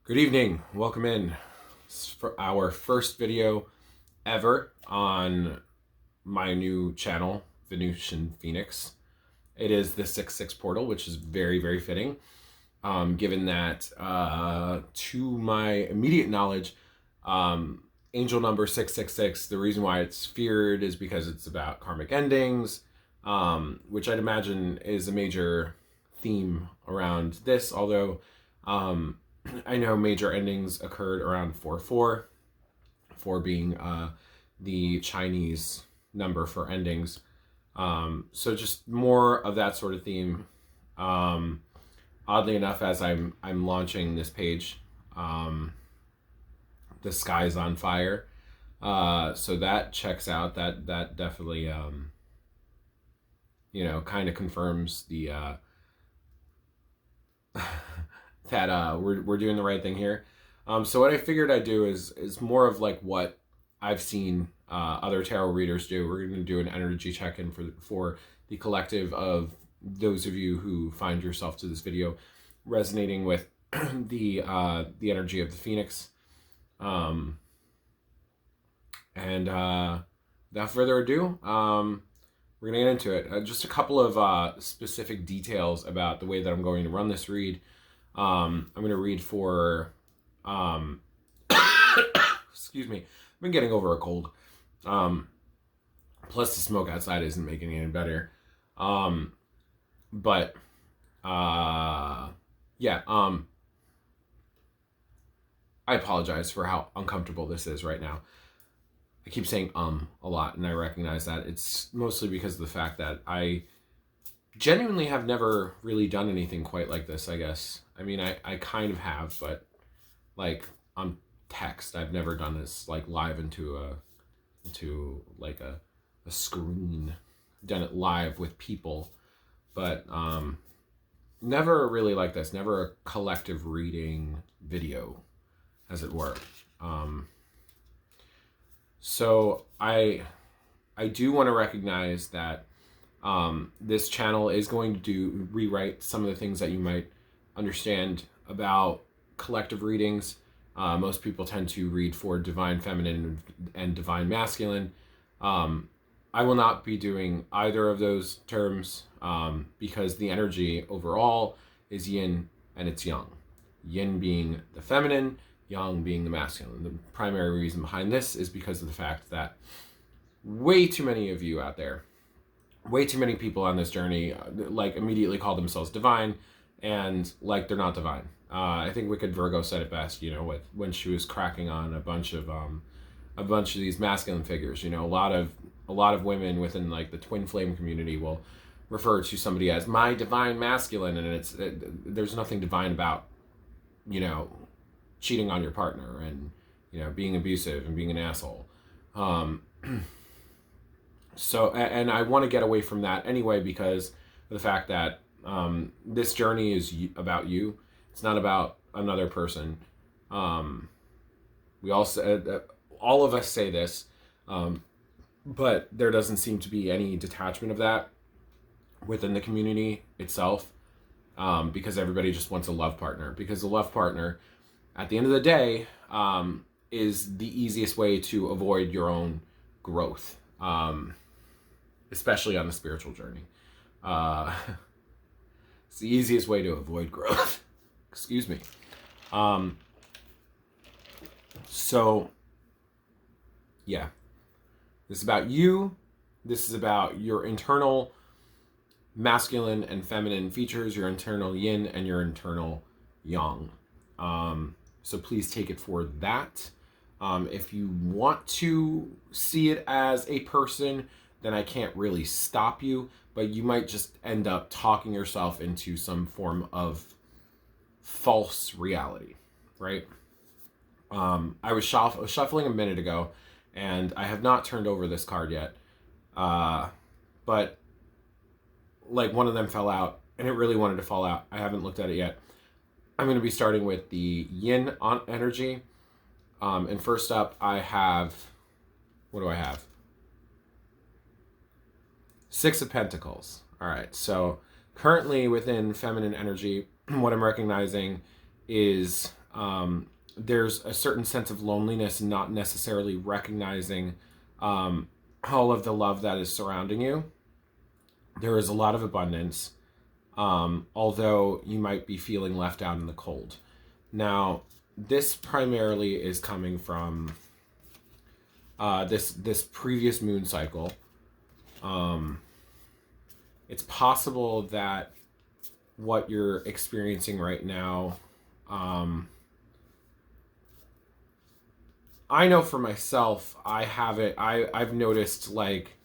Good evening, welcome in. This is for our first video ever on my new channel, Venusian Phoenix. It is the 6-6 portal, which is very, very fitting, given that to my immediate knowledge, angel number 666, the reason why it's feared is because it's about karmic endings, which I'd imagine is a major theme around this, although I know major endings occurred around 4-4, 4 being the Chinese number for endings. So just more of that sort of theme. Oddly enough, as I'm launching this page, the sky's on fire. So that checks out. That definitely kind of confirms the that we're doing the right thing here. So what I figured I'd do is more of like what I've seen other tarot readers do. We're going to do an energy check-in for the collective of those of you who find yourself to this video resonating with the energy of the Phoenix. And without further ado, we're going to get into it. Just a couple of specific details about the way that I'm going to run this read. I'm going to read for, excuse me, I've been getting over a cold. Plus the smoke outside isn't making it any better. Yeah, I apologize for how uncomfortable this is right now. I keep saying a lot, and I recognize that. It's mostly because of the fact that I genuinely have never really done anything quite like this, I guess. I mean, I kind of have, but like on text, I've never done this like live into like a screen. I've done it live with people, but never really like this. Never a collective reading video, as it were. So I do want to recognize that this channel is going to rewrite some of the things that you might understand about collective readings. Most people tend to read for divine feminine and divine masculine. I will not be doing either of those terms because the energy overall is yin and it's yang. Yin being the feminine, yang being the masculine. The primary reason behind this is because of the fact that way too many of you out there, way too many people on this journey like immediately call themselves divine and like they're not divine. I think Wicked Virgo said it best, when she was cracking on a bunch of these masculine figures. A lot of women within like the twin flame community will refer to somebody as my divine masculine, and there's nothing divine about cheating on your partner and being abusive and being an asshole. So, and I want to get away from that anyway because of the fact that this journey is about you. It's not about another person. We all said, all of us say this, but there doesn't seem to be any detachment of that within the community itself, because everybody just wants a love partner. Because the love partner, at the end of the day, is the easiest way to avoid your own growth. Especially on the spiritual journey. It's the easiest way to avoid growth. Excuse me. So, yeah. This is about you. This is about your internal masculine and feminine features, your internal yin and your internal yang. So please take it for that. If you want to see it as a person, then I can't really stop you, but you might just end up talking yourself into some form of false reality, right? I was shuffling a minute ago, and I have not turned over this card yet, but like one of them fell out, and it really wanted to fall out. I haven't looked at it yet. I'm going to be starting with the yin energy, and first up I have, what do I have? 6 of Pentacles. All right, so currently within feminine energy, what I'm recognizing is there's a certain sense of loneliness and not necessarily recognizing all of the love that is surrounding you. There is a lot of abundance, although you might be feeling left out in the cold. Now, this primarily is coming from this previous moon cycle. It's possible that what you're experiencing right now, I know for myself, I've noticed like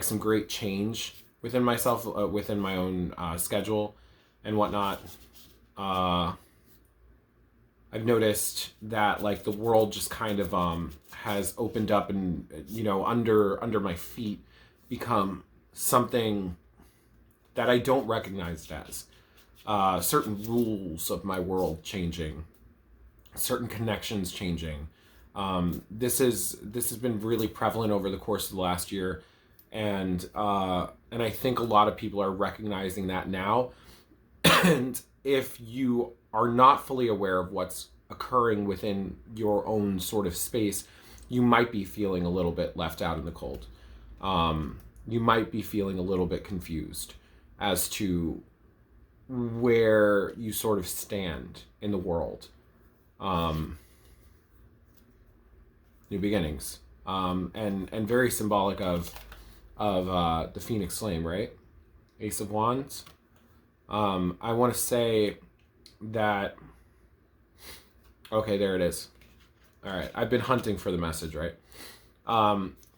some great change within myself, within my own schedule and whatnot. I've noticed that like the world just kind of has opened up and, under my feet become something that I don't recognize it as. Certain rules of my world changing, certain connections changing. This has been really prevalent over the course of the last year, and I think a lot of people are recognizing that now. And if you are not fully aware of what's occurring within your own sort of space, you might be feeling a little bit left out in the cold. You might be feeling a little bit confused as to where you sort of stand in the world. New beginnings, and very symbolic of the Phoenix Flame, right? Ace of Wands. I want to say that. Okay, there it is. All right, I've been hunting for the message, right?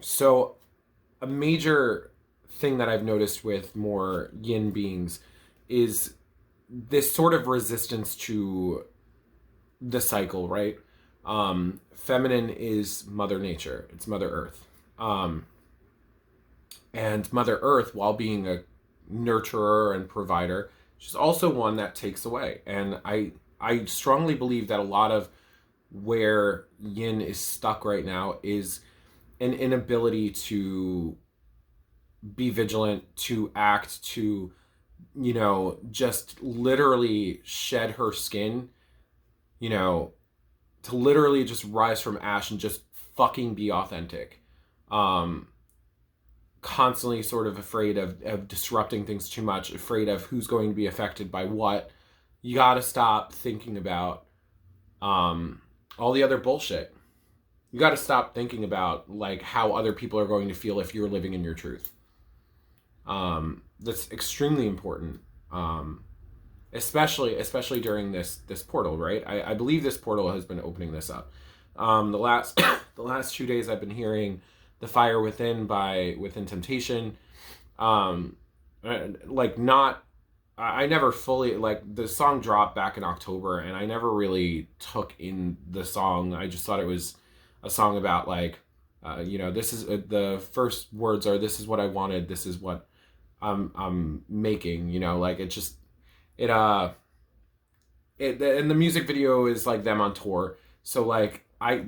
So a major thing that I've noticed with more yin beings is this sort of resistance to the cycle, right? Feminine is Mother Nature. It's Mother Earth. And Mother Earth, while being a nurturer and provider, she's also one that takes away. And I strongly believe that a lot of where yin is stuck right now is an inability to be vigilant, to act, to, just literally shed her skin, to literally just rise from ash and just fucking be authentic. Constantly sort of afraid of disrupting things too much, afraid of who's going to be affected by what. You gotta stop thinking about all the other bullshit. You gotta stop thinking about like how other people are going to feel if you're living in your truth. That's extremely important. Especially during this portal, right? I believe this portal has been opening this up. The last 2 days I've been hearing The Fire Within by Within Temptation. I never fully, the song dropped back in October and I never really took in the song. I just thought it was a song about this is the first words are, this is what I wanted, this is what I'm making, and the music video is like them on tour. So I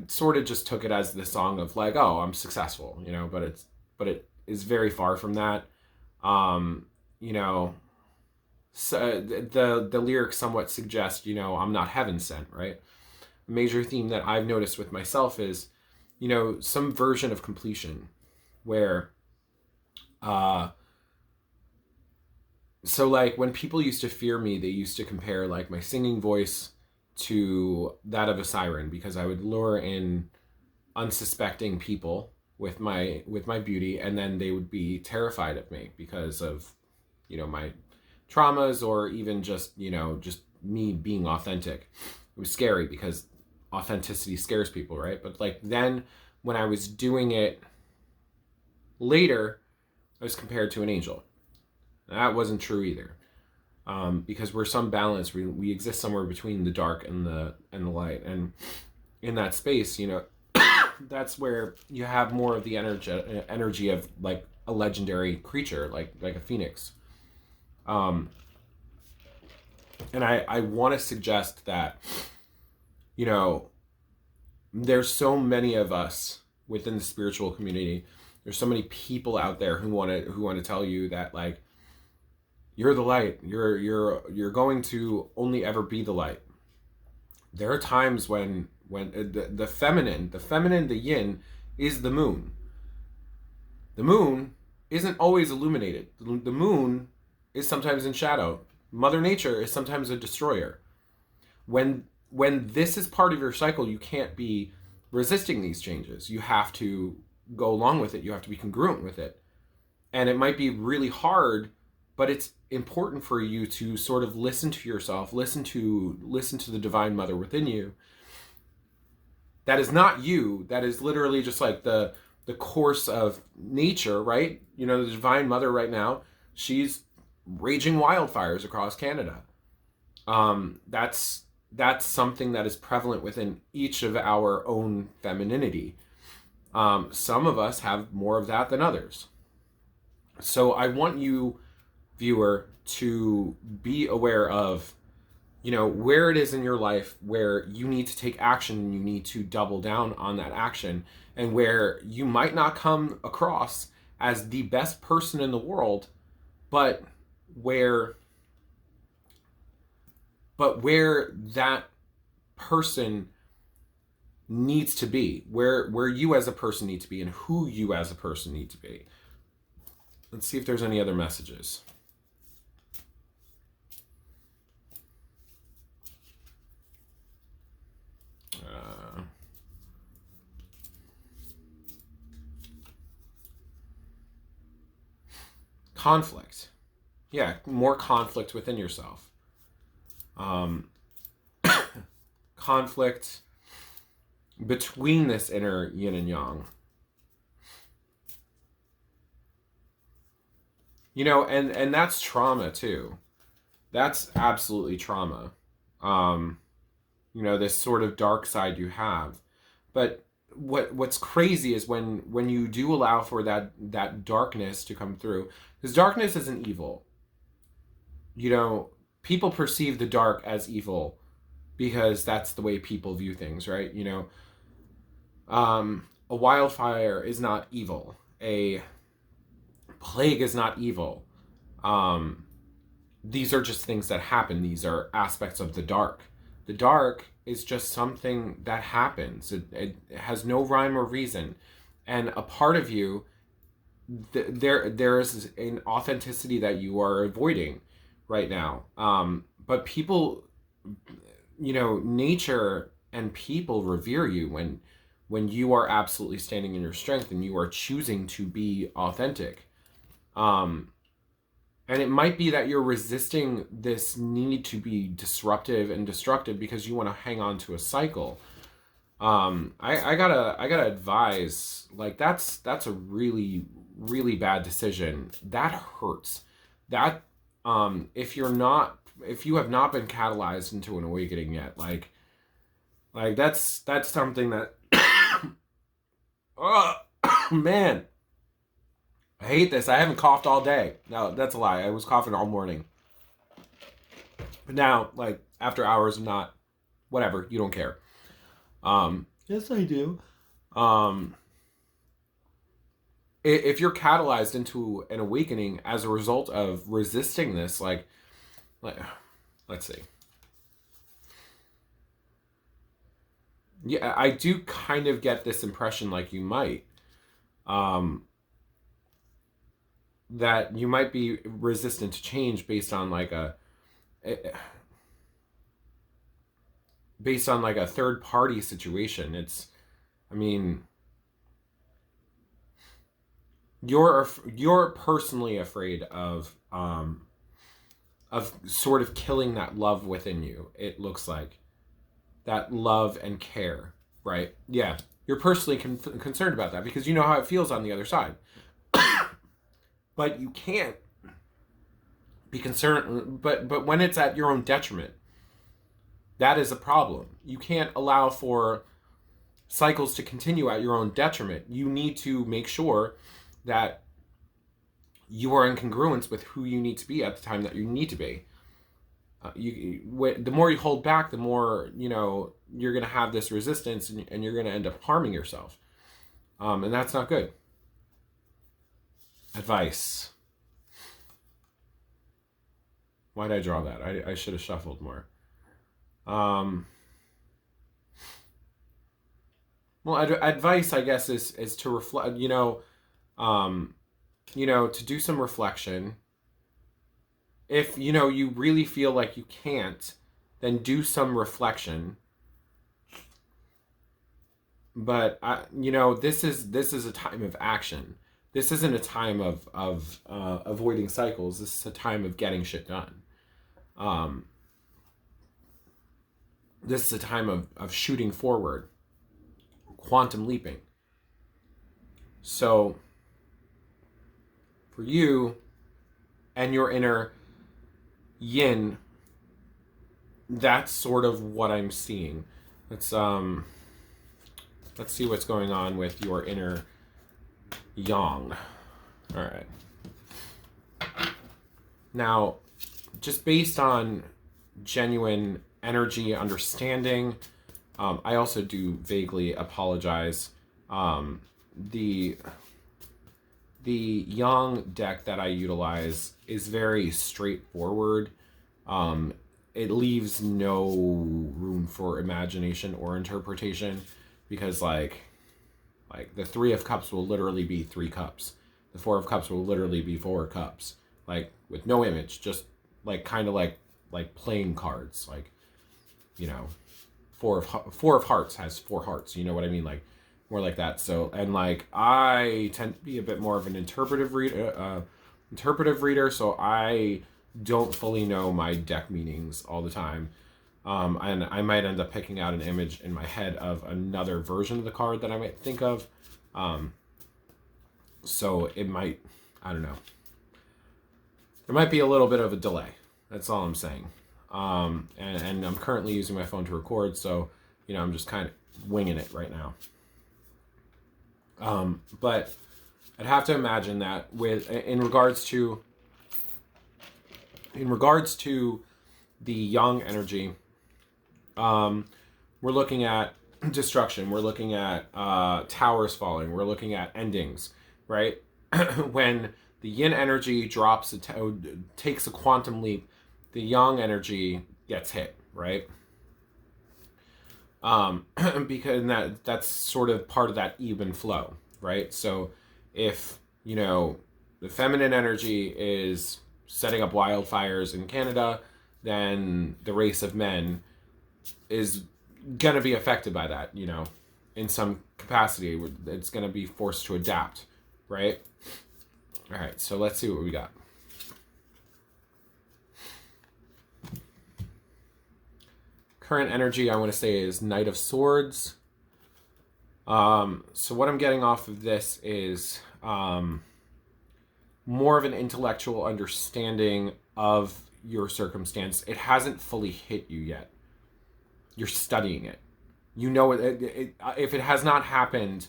sort of just took it as the song of oh, I'm successful, but it is very far from that. So the lyrics somewhat suggest, I'm not heaven sent, right? A major theme that I've noticed with myself is, some version of completion where, so when people used to fear me, they used to compare my singing voice to that of a siren, because I would lure in unsuspecting people with my beauty, and then they would be terrified of me because of, my traumas, or even just me being authentic. It was scary because authenticity scares people, right? But then when I was doing it later, I was compared to an angel. That wasn't true either, because we're some balance. We exist somewhere between the dark and the light, and in that space, that's where you have more of the energy of a legendary creature, like a phoenix. And I want to suggest that, there's so many of us within the spiritual community. There's so many people out there who want to tell you that you're the light. You're going to only ever be the light. There are times when the feminine, the yin, is the moon. The moon isn't always illuminated. The moon is sometimes in shadow. Mother Nature is sometimes a destroyer. When this is part of your cycle, you can't be resisting these changes. You have to go along with it. You have to be congruent with it. And it might be really hard, but it's important for you to sort of listen to yourself, listen to the divine mother within you. That is not you. That is literally just like the course of nature, right? You know, the divine mother right now, she's raging wildfires across Canada. That's something that is prevalent within each of our own femininity. Some of us have more of that than others. So I want you, viewer, to be aware of, you know, where it is in your life where you need to take action and you need to double down on that action, and where you might not come across as the best person in the world, but where that person needs to be, where you as a person need to be, and who you as a person need to be. Let's see if there's any other messages. Conflict. Yeah, more conflict within yourself. Conflict between this inner yin and yang. You know, and that's trauma too. That's absolutely trauma. You know, this sort of dark side you have. But what's crazy is when you do allow for that darkness to come through, because darkness isn't evil. You know, people perceive the dark as evil because that's the way people view things, right? You know, a wildfire is not evil. A plague is not evil. These are just things that happen. These are aspects of the dark. The dark is just something that happens. It has no rhyme or reason. And a part of you, there is an authenticity that you are avoiding right now. But people, you know, nature and people revere you when you are absolutely standing in your strength and you are choosing to be authentic. And it might be that you're resisting this need to be disruptive and destructive because you want to hang on to a cycle. I gotta advise, like, that's a really, really bad decision. That hurts. That if you have not been catalyzed into an awakening yet, like that's something that oh man, I hate this. I haven't coughed all day. No, that's a lie. I was coughing all morning. But now, like, after hours of not, whatever, you don't care. Yes, I do. If you're catalyzed into an awakening as a result of resisting this, like let's see. Yeah, I do kind of get this impression, like you might. That you might be resistant to change based on like a third party situation. It's, I mean, you're personally afraid of sort of killing that love within you. It looks like that love and care, right? Yeah, you're personally concerned about that because you know how it feels on the other side. But you can't be concerned, but when it's at your own detriment, that is a problem. You can't allow for cycles to continue at your own detriment. You need to make sure that you are in congruence with who you need to be at the time that you need to be. The more you hold back, the more, you know, you're going to have this resistance and you're going to end up harming yourself. And that's not good. Advice. Why did I draw that? I should have shuffled more. Well, advice, I guess, is to reflect. To do some reflection. If you really feel like you can't, then do some reflection. But this is a time of action. This isn't a time of avoiding cycles. This is a time of getting shit done. This is a time of shooting forward, quantum leaping. So for you and your inner yin, that's sort of what I'm seeing. Let's see what's going on with your inner yang. All right. Now, just based on genuine energy understanding, I also do vaguely apologize. The yang deck that I utilize is very straightforward. It leaves no room for imagination or interpretation, because like the 3 of Cups will literally be 3 cups. The 4 of Cups will literally be 4 cups, like with no image, just like kind of like playing cards, like 4 of Hearts has 4 hearts. You know what I mean? Like more like that. So, and like I tend to be a bit more of an interpretive reader, so I don't fully know my deck meanings all the time. And I might end up picking out an image in my head of another version of the card that I might think of. So it might, I don't know. There might be a little bit of a delay. That's all I'm saying. And I'm currently using my phone to record, so, I'm just kind of winging it right now. But I'd have to imagine that in regards to the yang energy, we're looking at destruction. We're looking at towers falling. We're looking at endings, right? When the yin energy takes a quantum leap, the yang energy gets hit, right? Because that's sort of part of that even flow, right? So if the feminine energy is setting up wildfires in Canada, then the race of men is gonna be affected by that, in some capacity. It's gonna be forced to adapt, right? All right, so let's see what we got. Current energy, I want to say, is Knight of Swords. So what I'm getting off of this is more of an intellectual understanding of your circumstance. It hasn't fully hit you yet. You're studying it. If it has not happened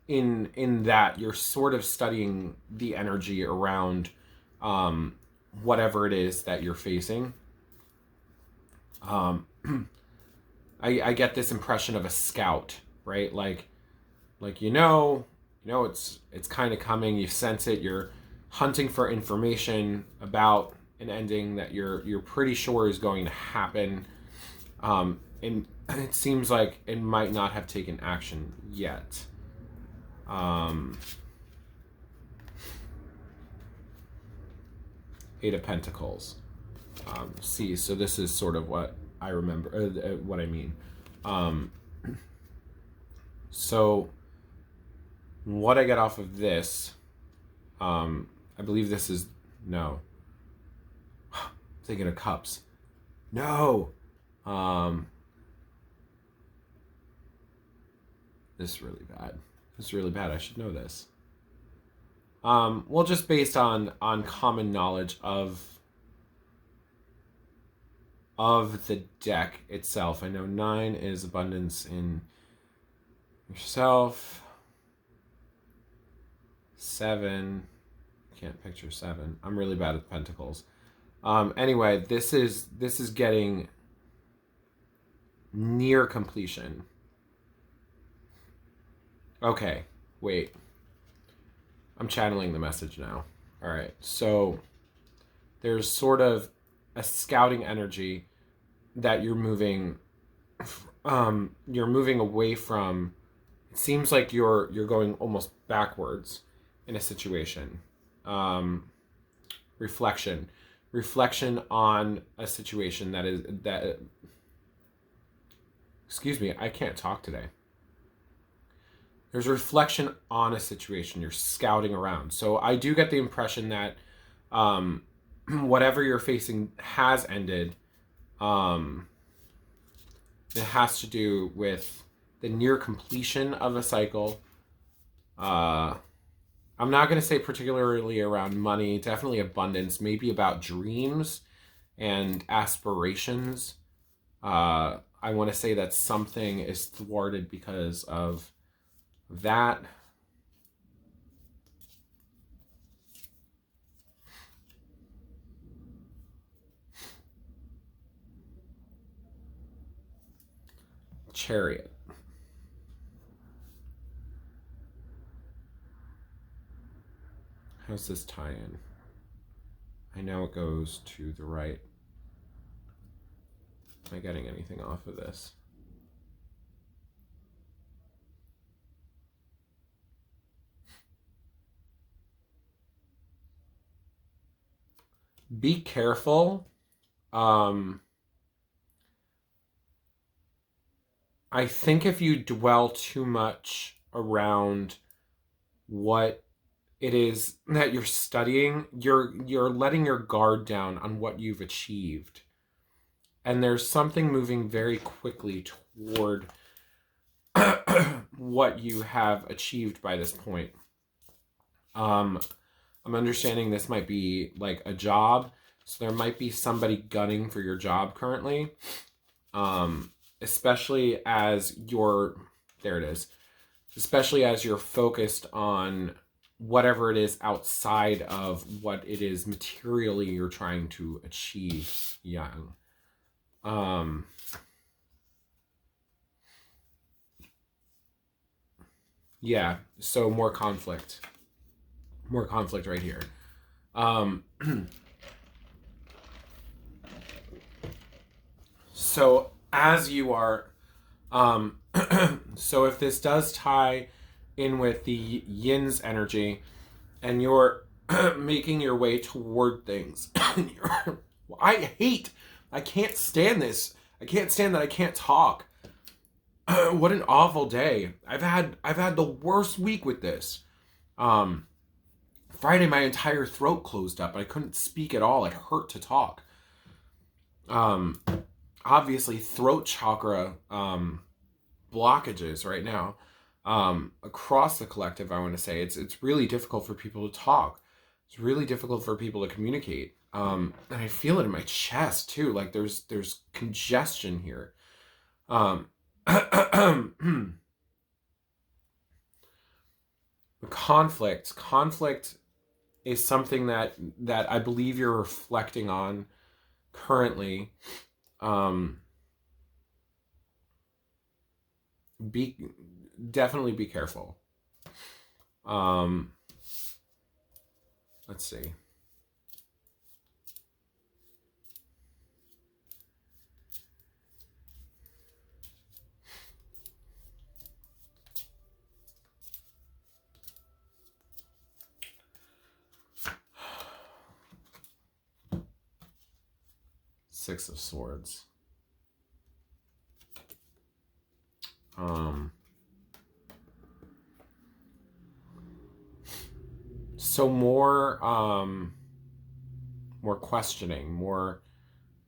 in that, you're sort of studying the energy around whatever it is that you're facing. I get this impression of a scout, right? Like it's kind of coming. You sense it. You're hunting for information about an ending that you're pretty sure is going to happen. And it seems like it might not have taken action yet. Eight of Pentacles. So this is sort of what I remember, what I mean. So what I get off of this, I believe this is, no. Thinking of Cups. No! This is really bad. This is really bad. I should know this. Well, just based on common knowledge of the deck itself. I know 9 is abundance in yourself. 7, can't picture 7. I'm really bad at Pentacles. Anyway, this is getting near completion. Okay, wait. I'm channeling the message now. All right, so there's sort of a scouting energy that you're moving away from it seems like you're going almost backwards in a situation. Reflection. Reflection on a situation that excuse me, I can't talk today. There's a reflection on a situation. You're scouting around. So I do get the impression that whatever you're facing has ended. It has to do with the near completion of a cycle. I'm not going to say particularly around money, definitely abundance, maybe about dreams and aspirations. I want to say that something is thwarted because of that. Chariot. How's this tie in? I know it goes to the right. Am I getting anything off of this? Be careful. I think if you dwell too much around what it is that you're studying, you're letting your guard down on what you've achieved. And there's something moving very quickly toward what you have achieved by this point. I'm understanding this might be like a job. So there might be somebody gunning for your job currently. Especially as you're, there it is, especially as you're focused on whatever it is outside of what it is materially you're trying to achieve. Young. Yeah, so more conflict right here. So as you are, so if this does tie in with the yin's energy and you're making your way toward things, I can't stand this. I can't stand that I can't talk. What an awful day. I've had the worst week with this. Friday, my entire throat closed up. I couldn't speak at all. It hurt to talk. Obviously, throat chakra blockages right now across the collective. I want to say it's really difficult for people to talk. It's really difficult for people to communicate. And I feel it in my chest too. Like there's congestion here. Conflict is something that I believe you're reflecting on currently. Definitely be careful. Let's see. Six of Swords. So more questioning, more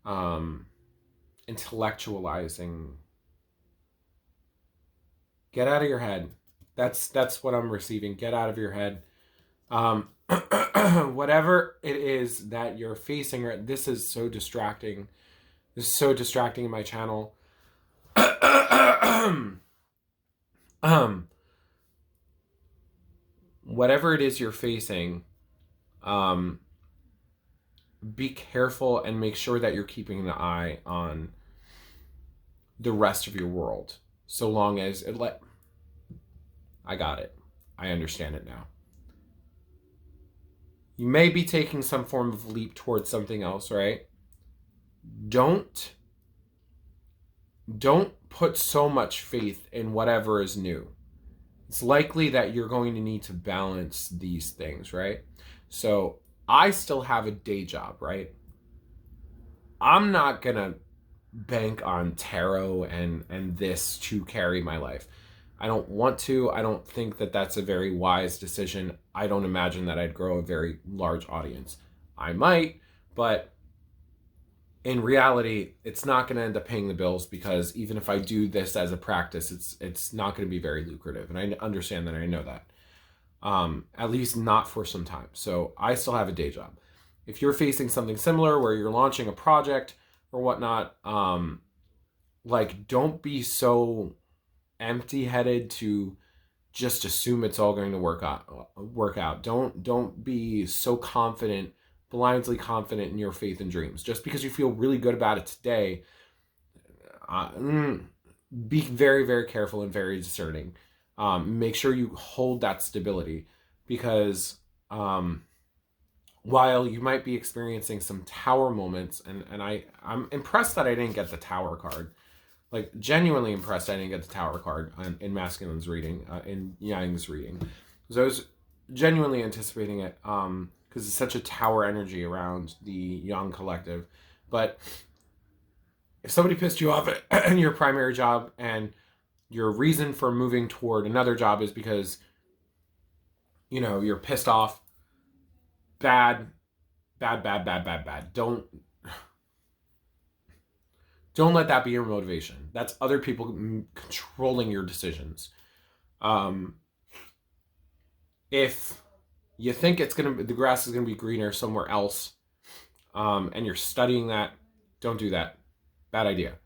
intellectualizing. Get out of your head. That's what I'm receiving. Get out of your head. Whatever it is that you're facing, this is so distracting. This is so distracting in my channel. Whatever it is you're facing, be careful and make sure that you're keeping an eye on the rest of your world. So long as I got it. I understand it now. You may be taking some form of leap towards something else, right? Don't put so much faith in whatever is new. it's likely that you're going to need to balance these things, right? So I still have a day job, right? I'm not gonna bank on tarot and this to carry my life. I don't want to. I don't think that that's a very wise decision. I don't imagine that I'd grow a very large audience. I might, but in reality, it's not going to end up paying the bills, because even if I do this as a practice, it's not going to be very lucrative, and I understand that. I know that. At least not for some time. So I still have a day job. If you're facing something similar where you're launching a project or whatnot, like, don't be so empty-headed to just assume it's all going to work out. Don't be so confident, blindly confident in your faith and dreams. Just because you feel really good about it today, be very, very careful and very discerning. Make sure you hold that stability, because while you might be experiencing some tower moments, and I'm impressed that I didn't get the tower card. Like, genuinely impressed I didn't get the tower card in Masculine's reading, in Yang's reading. Because I was genuinely anticipating it, because it's such a tower energy around the Yang collective. But if somebody pissed you off in your primary job, and your reason for moving toward another job is because, you're pissed off, bad. Don't let that be your motivation. That's other people controlling your decisions. If you think the grass is gonna be greener somewhere else, and you're studying that, don't do that. Bad idea.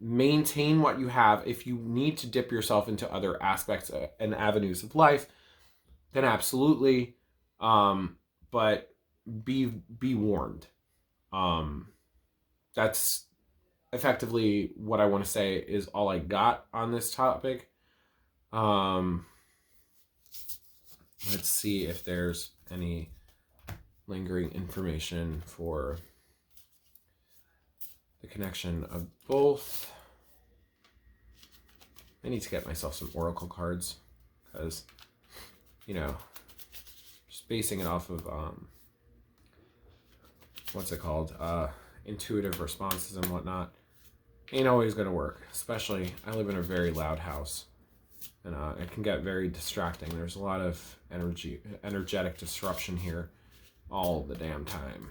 Maintain what you have. If you need to dip yourself into other aspects and avenues of life, then absolutely. But be warned. That's effectively what I want to say is all I got on this topic. Let's see if there's any lingering information for the connection of both. I need to get myself some oracle cards, because, just basing it off of, what's it called? Intuitive responses and whatnot ain't always going to work. Especially, I live in a very loud house, and it can get very distracting. There's a lot of energetic disruption here all the damn time.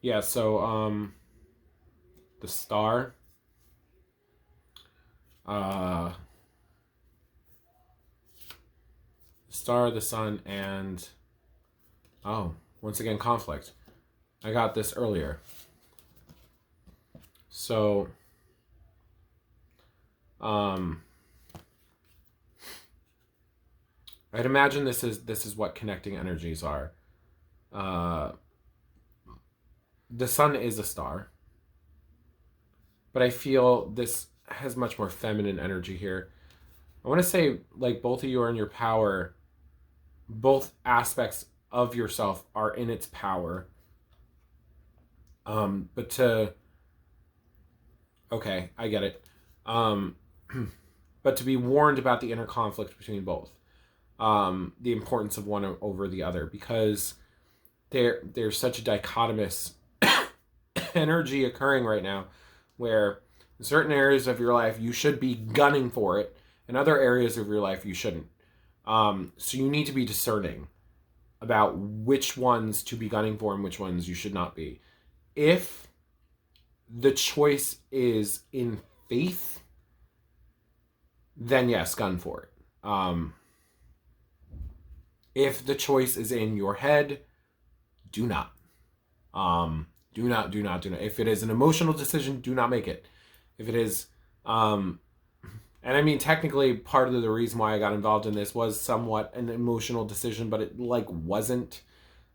Yeah, so the star, the sun, and once again, conflict. I got this earlier. So I'd imagine this is what connecting energies are. The sun is a star, but I feel this has much more feminine energy here. I want to say, like, both of you are in your power. Both aspects of yourself are in its power. Okay, I get it. But to be warned about the inner conflict between both. The importance of one over the other, because there's such a dichotomous energy occurring right now, where in certain areas of your life you should be gunning for it, in other areas of your life you shouldn't. So you need to be discerning about which ones to be gunning for and which ones you should not be. If the choice is in faith, then yes, gun for it. If the choice is in your head, do not. Do not. If it is an emotional decision, do not make it. If it is, and I mean, technically, part of the reason why I got involved in this was somewhat an emotional decision, but it, wasn't. I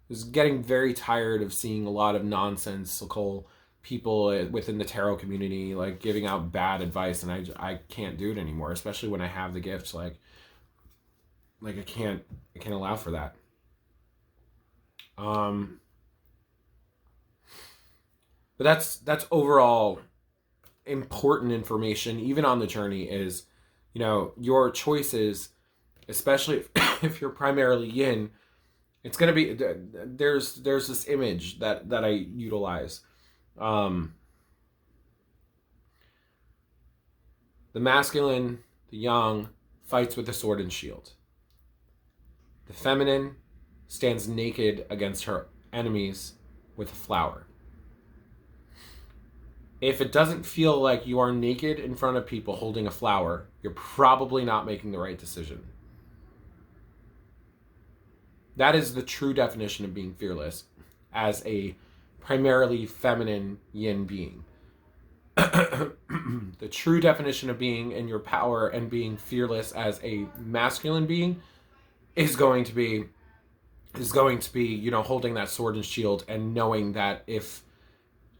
was getting very tired of seeing a lot of nonsensical people within the tarot community, giving out bad advice, and I can't do it anymore, especially when I have the gifts. I can't allow for that. But that's overall important information, even on the journey, is, you know, your choices, especially if you're primarily yin. It's gonna be, there's this image that I utilize. The masculine, the yang, fights with a sword and shield. The feminine stands naked against her enemies with a flower. If it doesn't feel like you are naked in front of people holding a flower, you're probably not making the right decision. That is the true definition of being fearless as a primarily feminine yin being. The true definition of being in your power and being fearless as a masculine being is going to be, you know, holding that sword and shield and knowing that if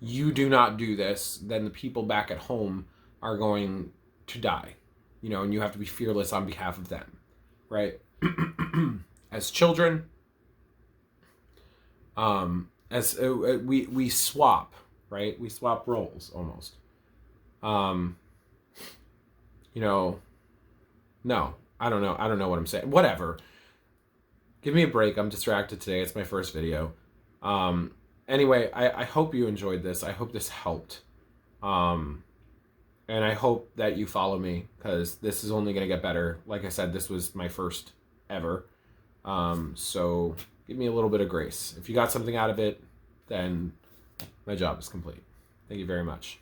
you do not do this, then the people back at home are going to die, you know, and you have to be fearless on behalf of them, right? As children, as we swap, right? We swap roles almost. You know, no, I don't know what I'm saying. Whatever. Give me a break. I'm distracted today. It's my first video. Anyway, I hope you enjoyed this. I hope this helped. And I hope that you follow me, because this is only going to get better. Like I said, this was my first ever. So give me a little bit of grace. If you got something out of it, then my job is complete. Thank you very much.